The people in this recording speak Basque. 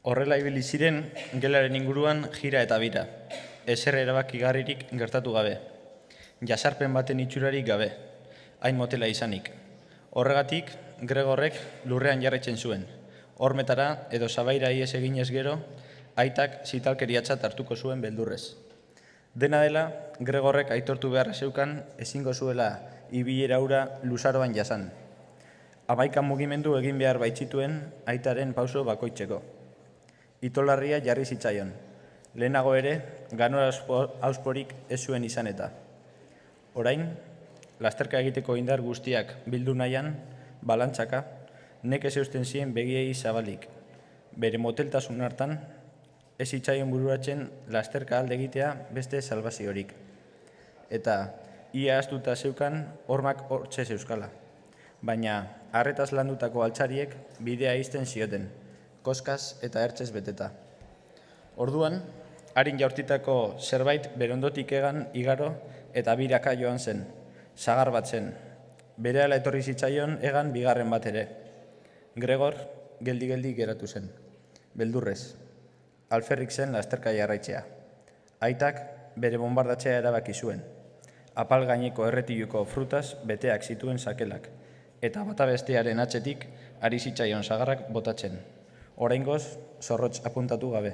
Horrela ibili ziren gelaren inguruan jira eta bira, ezer erabakigarririk gertatu gabe, jasarpen baten itxurarik gabe, hain motela izanik. Horregatik, Gregorrek lurrean jarraitzen zuen, hormetara edo sabaira ihes eginez gero, aitak zitalkeriatzat hartuko zuen beldurrez. Dena dela, Gregorrek aitortu beharra zeukan ezingo zuela ibilera hura luzaroan jasan. 11 mugimendu egin behar baitzituen aitaren pauso bakoitzeko. Itolarria jarri zitzaion. Lehenago ere, ganora ausporik ez zuen izan eta. Orain, lasterka egiteko indar guztiak bildu nahian, balantzaka, nekez eusten ziren begiei zabalik. Bere moteltasun hartan, ez zitzaion bururatzen lasterka alde egitea beste salbaziorik. Eta, ia astuta zeukan hormak hortze zeuskala. Baina, harretaz landutako altzariek bidea izten zioten, koskaz eta ertzez beteta. Orduan, harin jaurtitako zerbait berondotik egan igaro eta biraka joan zen, sagar bat zen. Berehala etorri zitzaion egan bigarren bat ere. Gregor geldi-geldi geratu zen, beldurrez. Alferrik zen lasterka jarraitzea. Aitak bere bombardatzea erabaki zuen. Apal gaineko erretiluko frutaz beteak zituen sakelak, eta bata bestearen atzetik ari zitzaion sagarrak botatzen. Oraingoz, zorrotz apuntatu gabe.